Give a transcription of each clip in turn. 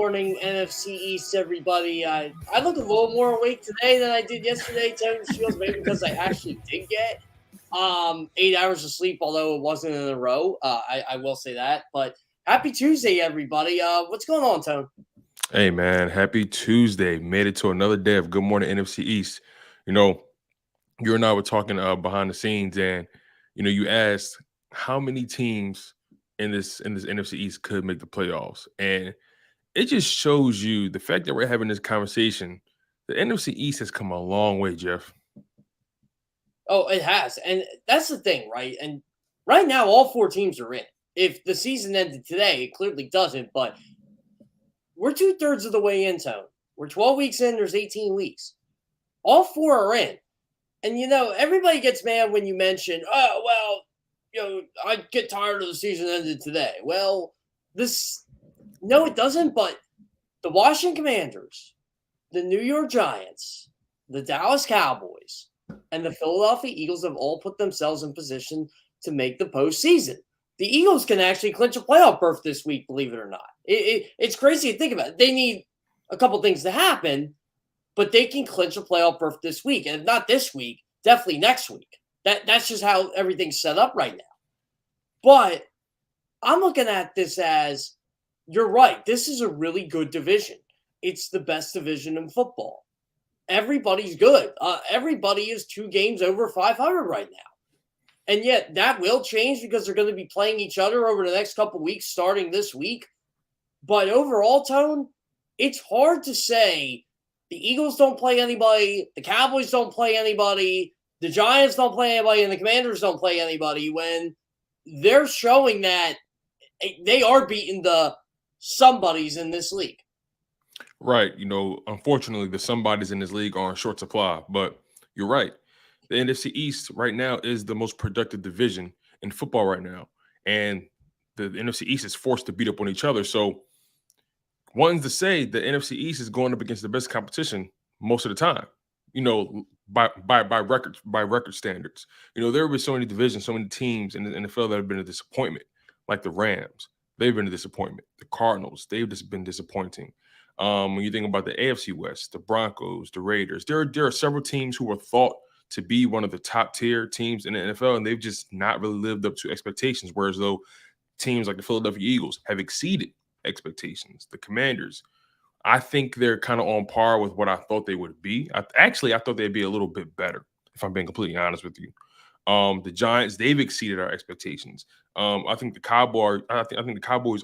morning NFC East, everybody. I look a little more awake today than I did yesterday, Tone DeShields, maybe because I actually did get 8 hours of sleep, although it wasn't in a row. I will say that. But happy Tuesday, everybody. What's going on, Tone? Hey, man, happy Tuesday. Made it to another day of Good Morning NFC East. You know, you and I were talking behind the scenes, and you asked how many teams in this NFC East could make the playoffs, and it just shows you the fact that we're having this conversation. The NFC East has come a long way, Jeff. Oh, it has. And that's the thing, right? And right now, all four teams are in. If the season ended today, it clearly doesn't, but we're 2/3 of the way in, Tone. We're 12 weeks in, there's 18 weeks. All four are in. And, everybody gets mad when you mention, oh, well, I get tired of the season ended today. Well, no, it doesn't. But the Washington Commanders, the New York Giants, the Dallas Cowboys, and the Philadelphia Eagles have all put themselves in position to make the postseason. The Eagles can actually clinch a playoff berth this week, believe it or not. It's crazy to think about it. They need a couple things to happen, but they can clinch a playoff berth this week. And if not this week, definitely next week. That's just how everything's set up right now. But I'm looking at this as, you're right, this is a really good division. It's the best division in football. Everybody's good. Everybody is 2 games over 500 right now. And yet that will change because they're going to be playing each other over the next couple weeks starting this week. But overall, Tone, it's hard to say the Eagles don't play anybody, the Cowboys don't play anybody, the Giants don't play anybody, and the Commanders don't play anybody when they're showing that they are beating the somebodies in this league. Right. Unfortunately, the somebodies in this league are in short supply, but you're right. The NFC East right now is the most productive division in football right now. And the NFC East is forced to beat up on each other. So one's to say the NFC East is going up against the best competition most of the time, by record standards. There have been so many divisions, so many teams in the NFL that have been a disappointment, like the Rams. They've been a disappointment. The Cardinals, they've just been disappointing. When you think about the AFC West, the Broncos, the Raiders, there are several teams who were thought to be one of the top tier teams in the NFL, and they've just not really lived up to expectations. Whereas though teams like the Philadelphia Eagles have exceeded expectations. The Commanders, I think they're kind of on par with what I thought they would be. I thought they'd be a little bit better, if I'm being completely honest with you. The Giants, they've exceeded our expectations. I think the Cowboys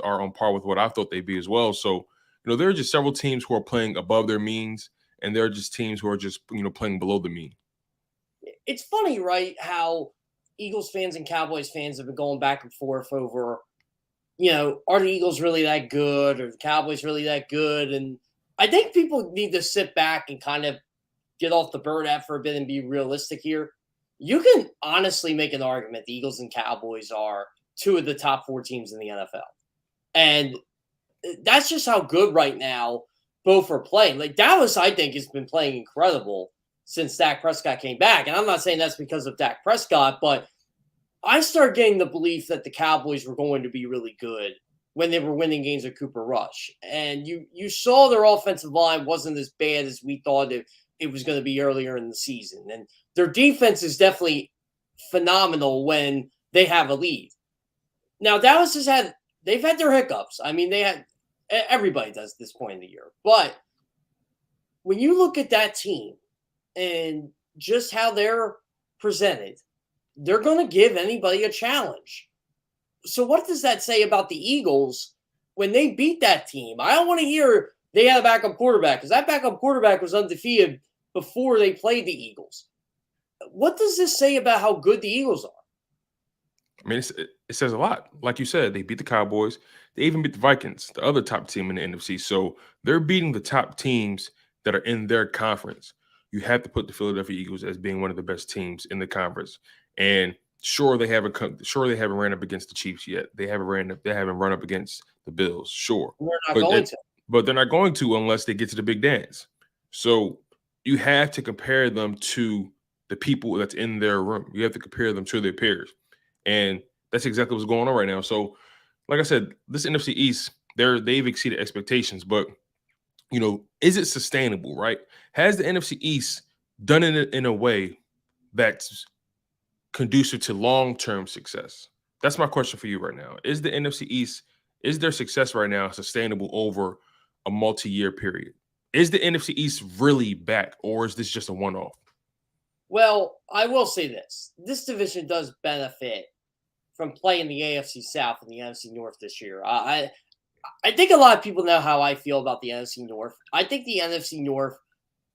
are on par with what I thought they'd be as well. So, there are just several teams who are playing above their means, and there are just teams who are just, playing below the mean. It's funny, right, how Eagles fans and Cowboys fans have been going back and forth over, are the Eagles really that good or the Cowboys really that good? And I think people need to sit back and kind of get off the bird app for a bit and be realistic here. You can honestly make an argument the Eagles and Cowboys are 2 of the top 4 teams in the NFL. And that's just how good right now both are playing. Like Dallas, I think, has been playing incredible since Dak Prescott came back. And I'm not saying that's because of Dak Prescott, but I started getting the belief that the Cowboys were going to be really good when they were winning games with Cooper Rush. And you saw their offensive line wasn't as bad as we thought it was going to be earlier in the season. And their defense is definitely phenomenal when they have a lead. Now, Dallas they've had their hiccups. I mean, everybody does at this point in the year. But when you look at that team and just how they're presented, they're going to give anybody a challenge. So what does that say about the Eagles when they beat that team? I don't want to hear they had a backup quarterback because that backup quarterback was undefeated before they played the Eagles. What does this say about how good the Eagles are? I mean, it says a lot. Like you said, they beat the Cowboys. They even beat the Vikings, the other top team in the NFC. So they're beating the top teams that are in their conference. You have to put the Philadelphia Eagles as being one of the best teams in the conference. And sure, they haven't ran up against the Chiefs yet. They haven't run up against the Bills. Sure, but they're not going to unless they get to the big dance. So you have to compare them to the people that's in their room. You have to compare them to their peers. And that's exactly what's going on right now. So, like I said, this NFC East, they've exceeded expectations, but is it sustainable, right? Has the NFC East done it in a way that's conducive to long-term success? That's my question for you right now. Is the NFC East, is their success right now sustainable over a multi-year period? Is the NFC East really back, or is this just a one-off? Well, I will say this. This division does benefit from playing the AFC South and the NFC North this year. I think a lot of people know how I feel about the NFC North. I think the NFC North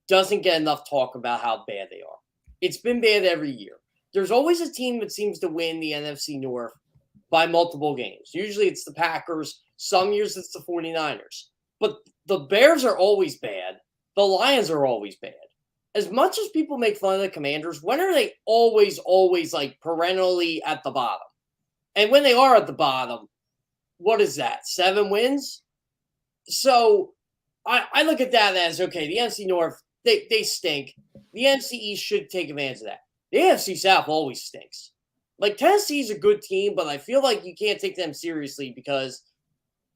doesn't get enough talk about how bad they are. It's been bad every year. There's always a team that seems to win the NFC North by multiple games. Usually it's the Packers. Some years it's the 49ers. But the Bears are always bad. The Lions are always bad. As much as people make fun of the Commanders, when are they always like perennially at the bottom? And when they are at the bottom, what is that? 7 wins? So I look at that as, okay, the NFC North, they stink. The NFC East should take advantage of that. The AFC South always stinks. Like, Tennessee's a good team, but I feel like you can't take them seriously because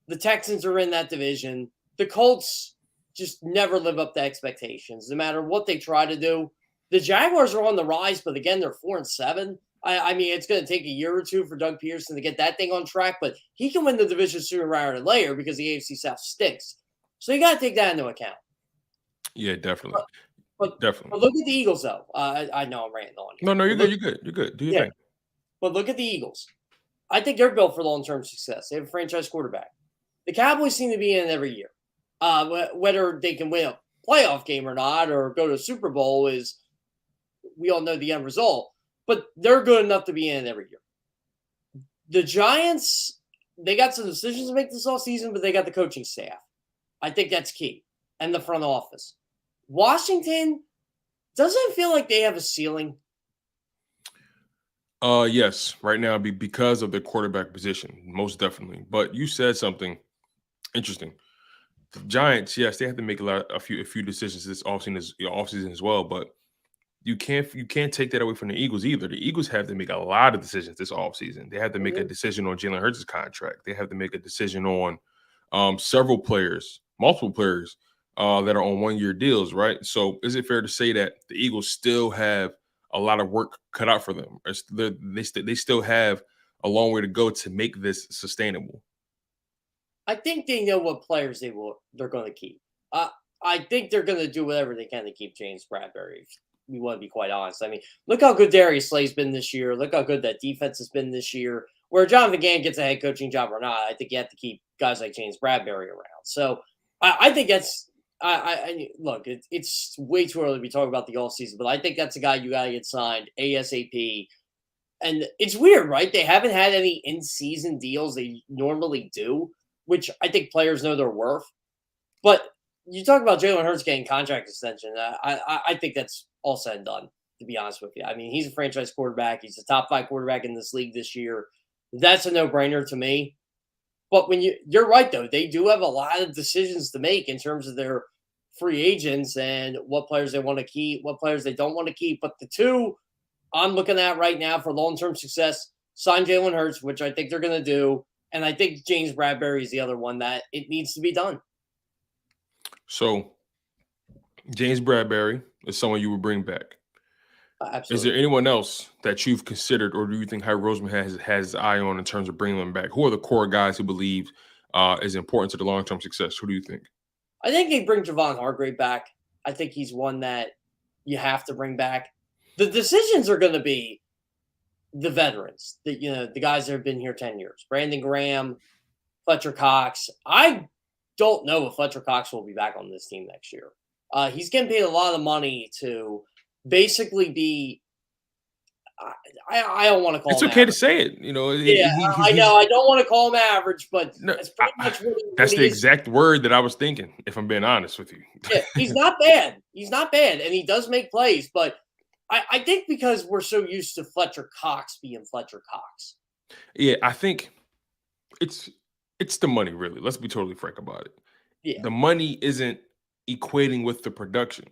the Texans are in that division. The Colts just never live up to expectations, no matter what they try to do. The Jaguars are on the rise, but again, they're 4-7. I mean, it's going to take a year or two for Doug Peterson to get that thing on track, but he can win the division sooner rather than later because the AFC South stinks. So you got to take that into account. Yeah, definitely. But definitely. look at the Eagles, though. I know I'm ranting on you. No, you're good. You're good. Do your thing. But look at the Eagles. I think they're built for long-term success. They have a franchise quarterback. The Cowboys seem to be in every year. Whether they can win a playoff game or not, or go to a Super Bowl, is we all know the end result. But they're good enough to be in every year. The Giants, they got some decisions to make this offseason, but they got the coaching staff. I think that's key. And the front office. Washington, doesn't it feel like they have a ceiling? Yes, right now because of the quarterback position, most definitely. But you said something interesting. The Giants, yes, they have to make a few decisions this offseason as well. But you can't take that away from the Eagles either. The Eagles have to make a lot of decisions this offseason. They have to make a decision on Jalen Hurts' contract. They have to make a decision on multiple players that are on 1-year deals, right? So is it fair to say that the Eagles still have a lot of work cut out for them? They still have a long way to go to make this sustainable? I think they know what players they're going to keep. I think they're going to do whatever they can to keep James Bradbury. We want to be quite honest. I mean, look how good Darius Slay's been this year. Look how good that defense has been this year. Where Jonathan Gann gets a head coaching job or not, I think you have to keep guys like James Bradbury around. So I think that's look, it's way too early to be talking about the offseason, but I think that's a guy you got to get signed ASAP. And it's weird, right? They haven't had any in-season deals they normally do, which I think players know their worth. But you talk about Jalen Hurts getting contract extension. I think that's all said and done, to be honest with you. I mean, he's a franchise quarterback. He's a top 5 quarterback in this league this year. That's a no-brainer to me. But when you're right, though, they do have a lot of decisions to make in terms of their free agents and what players they want to keep, what players they don't want to keep. But the two I'm looking at right now for long-term success, sign Jalen Hurts, which I think they're going to do. And I think James Bradbury is the other one that it needs to be done. So James Bradbury is someone you would bring back. Absolutely. Is there anyone else that you've considered, or do you think Howie Roseman has his eye on in terms of bringing them back? Who are the core guys who believe is important to the long-term success? Who do you think? I think they bring Javon Hargrave back. I think he's one that you have to bring back. The decisions are going to be the veterans, the guys that have been here 10 years. Brandon Graham, Fletcher Cox. I don't know if Fletcher Cox will be back on this team next year. He's getting paid a lot of money to basically be I don't want to call it's him okay average. to say it. I know. I don't want to call him average, but no, that's pretty much what that's he the is. exact word that I was thinking, if I'm being honest with you. Yeah, he's not bad. He's not bad, and he does make plays, but I think because we're so used to Fletcher Cox being Fletcher Cox. Yeah, I think it's the money, really. Let's be totally frank about it. Yeah. The money isn't equating with the production,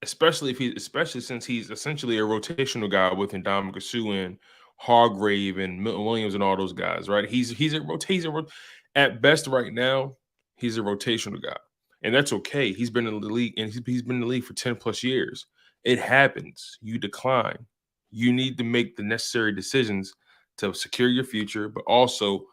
especially since he's essentially a rotational guy with Ndamukong Suh and Hargrave and Milton Williams and all those guys, right? He's a rotation. At best, right now, he's a rotational guy, and that's okay. He's been in the league, and he's been in the league for 10+ years. It happens. You decline. You need to make the necessary decisions to secure your future, but also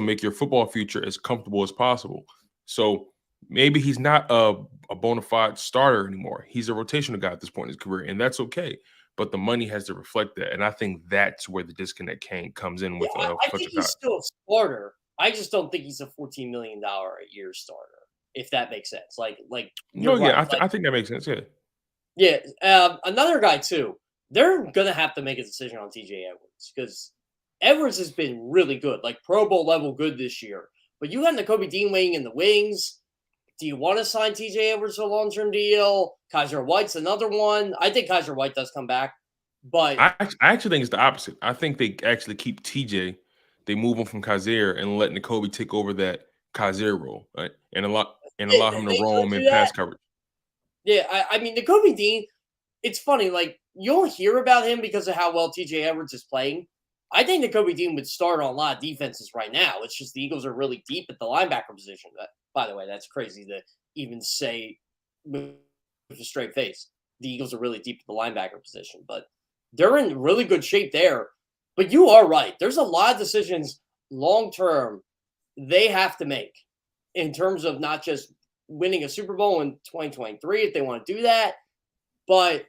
make your football future as comfortable as possible. So maybe he's not a bona fide starter anymore. He's a rotational guy at this point in his career, and that's okay. But the money has to reflect that, and I think that's where the disconnect comes in Yeah, with I Fletcher think he's Cox. still a starter. I just don't think he's a $14 million a year starter, if that makes sense. Like No, you're yeah, right. I think that makes sense. Yeah. Yeah, another guy too. They're gonna have to make a decision on TJ Edwards because Edwards has been really good, like Pro Bowl level good this year. But you got Nakobe Dean waiting in the wings. Do you want to sign TJ Edwards to a long term deal? Kaiser White's another one. I think Kaiser White does come back, but I actually think it's the opposite. I think they actually keep TJ. They move him from Kaiser and let N'Kobe take over that Kaiser role, right? And they, allow him to they could roam do in that. pass coverage. Yeah, I mean Nakobe Dean. It's funny, like you'll hear about him because of how well TJ Edwards is playing. I think Nakobe Dean would start on a lot of defenses right now. It's just the Eagles are really deep at the linebacker position. By the way, that's crazy to even say with a straight face. The Eagles are really deep at the linebacker position, but they're in really good shape there. But you are right. There's a lot of decisions long term they have to make in terms of not just winning a Super Bowl in 2023 if they want to do that, but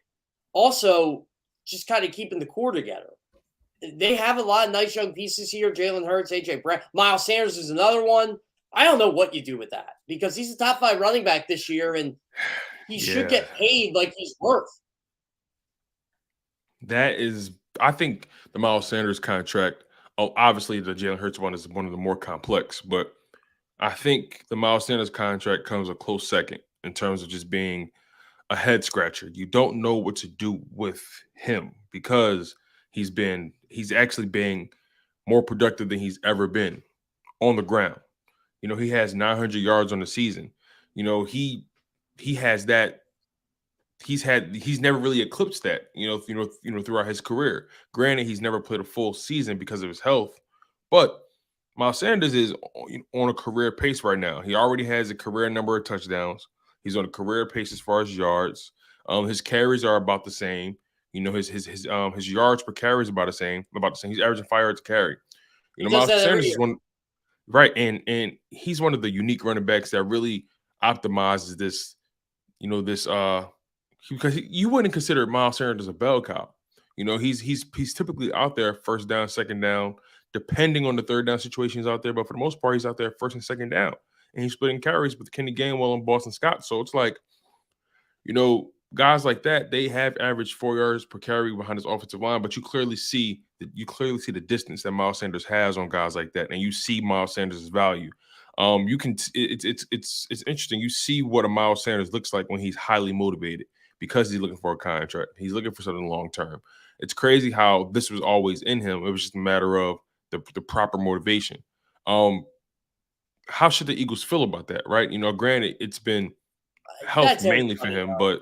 also just kind of keeping the core together. They have a lot of nice young pieces here. Jalen Hurts, AJ Brown, Miles Sanders is another one. I don't know what you do with that because he's a top 5 running back this year and he should Yeah, get paid like he's worth. that is. I think the Miles Sanders contract. Oh, obviously the Jalen Hurts one is one of the more complex, but I think the Miles Sanders contract comes a close second in terms of just being a head scratcher. You don't know what to do with him because he's actually being more productive than he's ever been on the ground. He has 900 yards on the season. He has that. He's never really eclipsed that. Throughout his career. Granted, he's never played a full season because of his health, but Miles Sanders is on a career pace right now. He already has a career number of touchdowns. He's on a career pace as far as yards. His carries are about the same. His yards per carry is about the same. About the same. He's averaging 5 yards a carry. He does Miles that every Sanders year. is one right, and he's one of the unique running backs that really optimizes this. This because you wouldn't consider Miles Sanders a bell cow. He's typically out there first down, second down, depending on the third down situations out there. But for the most part, he's out there first and second down, and he's splitting carries with Kenny Gainwell and Boston Scott. So it's like, guys like that, they have averaged 4 yards per carry behind his offensive line, but you clearly see the distance that Miles Sanders has on guys like that, and you see Miles Sanders' value. It's interesting. You see what a Miles Sanders looks like when he's highly motivated because he's looking for a contract. He's looking for something long term. It's crazy how this was always in him. It was just a matter of the proper motivation. How should the Eagles feel about that, right? Granted, it's been health That's mainly for everybody him, though.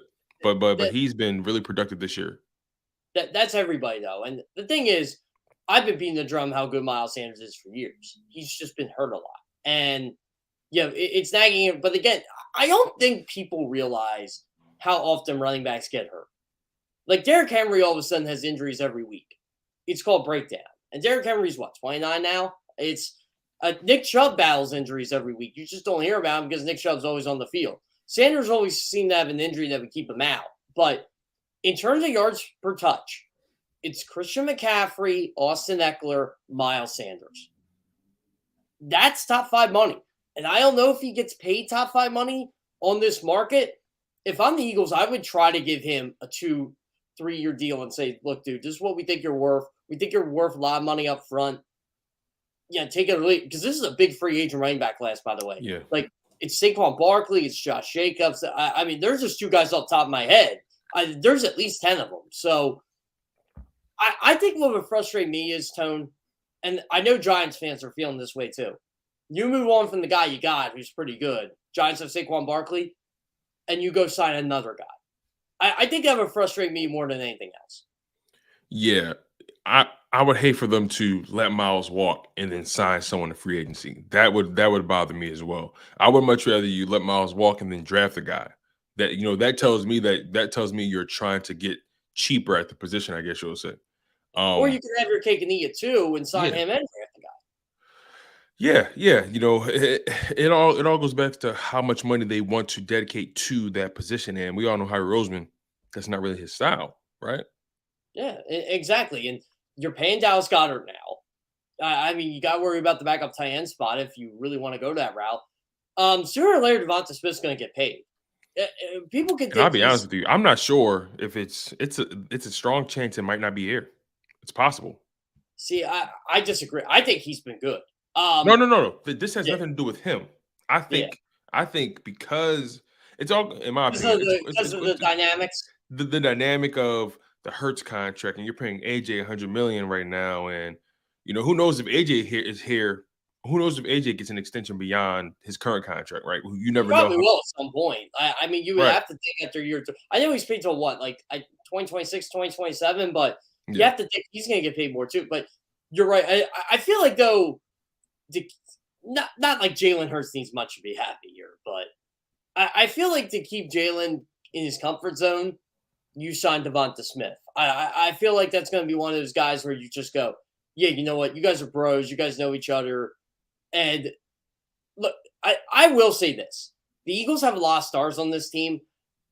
but That, he's been really productive this year. that's everybody though. And the thing is, I've been beating the drum how good Miles Sanders is for years. He's just been hurt a lot. And yeah, it's nagging him. But again, I don't think people realize how often running backs get hurt. Like Derrick Henry all of a sudden has injuries every week. It's called breakdown. And Derrick Henry's what, 29 now? It's Nick Chubb battles injuries every week. You just don't hear about him because Nick Chubb's always on the field. Sanders always seemed to have an injury that would keep him out. But in terms of yards per touch, it's Christian McCaffrey, Austin Eckler, Miles Sanders. That's top 5 money. And I don't know if he gets paid top 5 money on this market. If I'm the Eagles, I would try to give him a 2-3 year deal and say, look, dude, this is what we think you're worth. We think you're worth a lot of money up front. Yeah, take it or leave. Because this is a big free agent running back class, by the way. Yeah. Like, it's Saquon Barkley, it's Josh Jacobs. I mean, there's just 2 guys off the top of my head. There's at least 10 of them. So I think what would frustrate me is, Tone, and I know Giants fans are feeling this way too. You move on from the guy you got, who's pretty good. Giants have Saquon Barkley, and you go sign another guy. I think that would frustrate me more than anything else. Yeah. I would hate for them to let Miles walk and then sign someone to free agency. That would bother me as well. I would much rather you let Miles walk and then draft a guy. That tells me you're trying to get cheaper at the position, I guess you'll say. Or you Um, can have your cake and eat it too and sign yeah, him and draft the guy. yeah. It all goes back to how much money they want to dedicate to that position, and we all know Harry Roseman. That's not really his style, right? Yeah, exactly. And you're paying Dallas Goddard now. I mean, you got to worry about the backup tight end spot if you really want to go that route. Sooner or later, Devonta Smith's going to get paid. People can And I'll think be honest he's. with you, I'm not sure if it's a strong chance it might not be here. It's possible. See, I disagree. I think he's been good. No, Um, no, no, no. This has yeah, nothing to do with him. I yeah, think I think because it's all, in my because of opinion, the because of the dynamics. the dynamic of the Hertz contract, and you're paying AJ 100 million right now, and who knows if AJ here is here. Who knows if AJ gets an extension beyond his current contract, right? You He never know probably how. will at some point. I mean, you would Right. have to think after year two. I know he's paid till what, like 2026, 2027, but you Yeah. have to think he's going to get paid more too. But you're right. I feel like though, the, not like Jalen Hurts needs much to be happy here, but I feel like to keep Jalen in his comfort zone, you sign Devonta Smith. I feel like that's going to be one of those guys where you just go, yeah, you know what, you guys are bros, you guys know each other, and look, I will say this: the Eagles have a lot of stars on this team,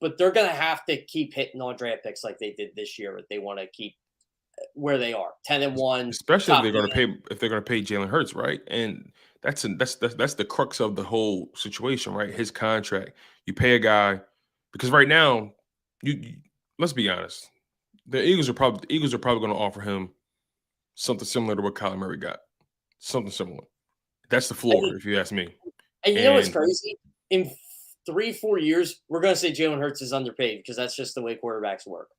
but they're going to have to keep hitting on draft picks like they did this year if they want to keep where they are, 10-1, Especially if top they're going to 10. pay Jalen Hurts, right? And that's the crux of the whole situation, right? His contract. You pay a guy because right now, you let's be honest, the Eagles are probably going to offer him something similar to what Kyler Murray got, something similar. That's the floor, if you ask me. And you know what's And crazy? In 3-4 years, we're going to say Jalen Hurts is underpaid because that's just the way quarterbacks work.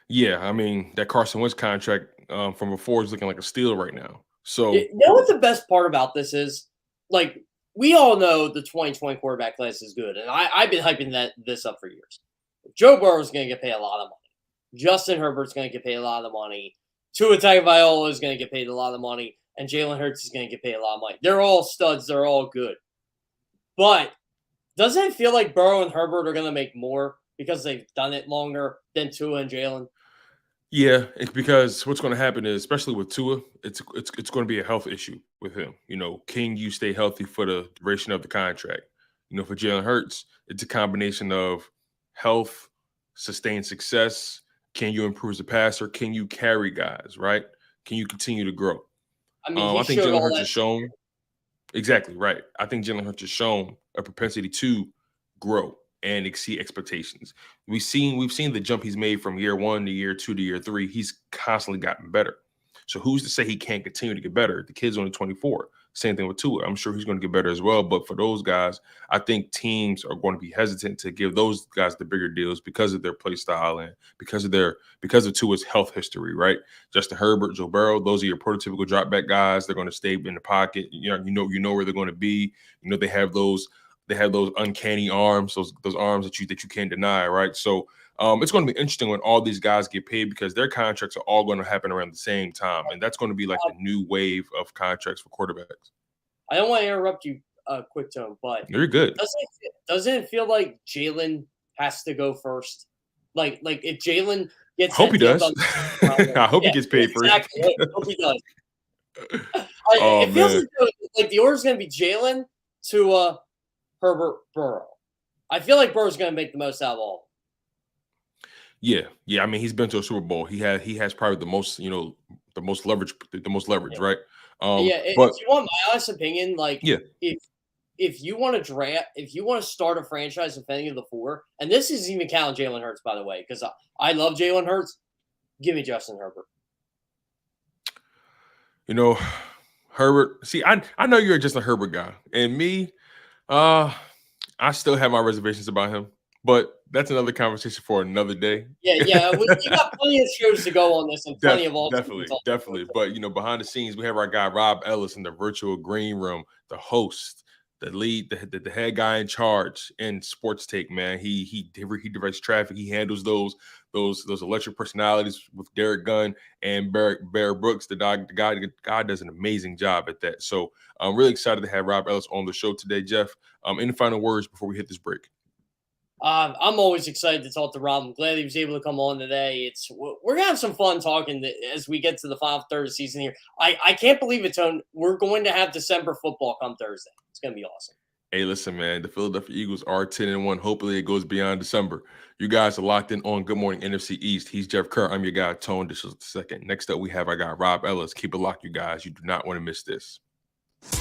yeah, I mean that Carson Wentz contract from before is looking like a steal right now. So You know what the best part about this is? Like, we all know the 2020 quarterback class is good, and I've been hyping this up for years. Joe Burrow is going to get paid a lot of money. Justin Herbert's going to get paid a lot of money. Tua Tagovailoa is going to get paid a lot of money, and Jalen Hurts is going to get paid a lot of money. They're all studs. They're all good. But doesn't it feel like Burrow and Herbert are going to make more because they've done it longer than Tua and Jalen? yeah, it's because what's going to happen is, especially with Tua, it's going to be a health issue with him. Can you stay healthy for the duration of the contract? For Jalen Hurts, it's a combination of health, sustained success. Can you improve as a passer? Can you carry guys? Right? Can you continue to grow? I mean, he I think showed Jalen all Hurts that. has shown exactly right. I think Jalen Hurts has shown a propensity to grow and exceed expectations. We've seen the jump he's made from year 1 to year 2 to year 3. He's constantly gotten better. So who's to say he can't continue to get better? The kid's only 24. Same thing with Tua. I'm sure he's going to get better as well. But for those guys, I think teams are going to be hesitant to give those guys the bigger deals because of their play style and because of Tua's health history, right? Justin Herbert, Joe Burrow, those are your prototypical drop back guys. They're going to stay in the pocket. You know where they're going to be. They have those uncanny arms, those arms that you can't deny, right? So it's going to be interesting when all these guys get paid because their contracts are all going to happen around the same time, and that's going to be like the new wave of contracts for quarterbacks. I don't want to interrupt you, quick tone, but You're good. doesn't it feel like Jalen has to go first? Like if Jalen I gets hope he that deal does. done, I hope he yeah, gets paid first. exactly. I hope he does. Oh It feels man, like the order's going to be Jalen to Herbert Burrow. I feel like Burrow's going to make the most out of all. yeah. I mean, he's been to a Super Bowl. He has probably the most leverage, right? Yeah, But if you want my honest opinion, like yeah, if you want to draft, if you want to start a franchise with any of the four, and this is even counting Jalen Hurts, by the way, because I love Jalen Hurts. Give me Justin Herbert. Herbert. See, I know you're just a Herbert guy, and me, I still have my reservations about him. But that's another conversation for another day. Yeah. We got plenty of shows to go on this and plenty of all Definitely. But behind the scenes, we have our guy Rob Ellis in the virtual green room, the host, the head guy in charge in sports take, man. He directs traffic. He handles those electric personalities with Derek Gunn and Bear Brooks. The guy does an amazing job at that. So I'm really excited to have Rob Ellis on the show today, Jeff. Any final words before we hit this break? I'm always excited to talk to Rob. I'm glad he was able to come on today. We're gonna have some fun talking as we get to the final third of the season here. I can't believe it, Tone. We're going to have December football come Thursday. It's gonna be awesome. Hey, listen, man. The Philadelphia Eagles are 10-1. Hopefully, it goes beyond December. You guys are locked in on Good Morning NFC East. He's Jeff Kerr. I'm your guy, Tone DeShields II. Next up, we have our guy Rob Ellis. Keep it locked, you guys. You do not want to miss this.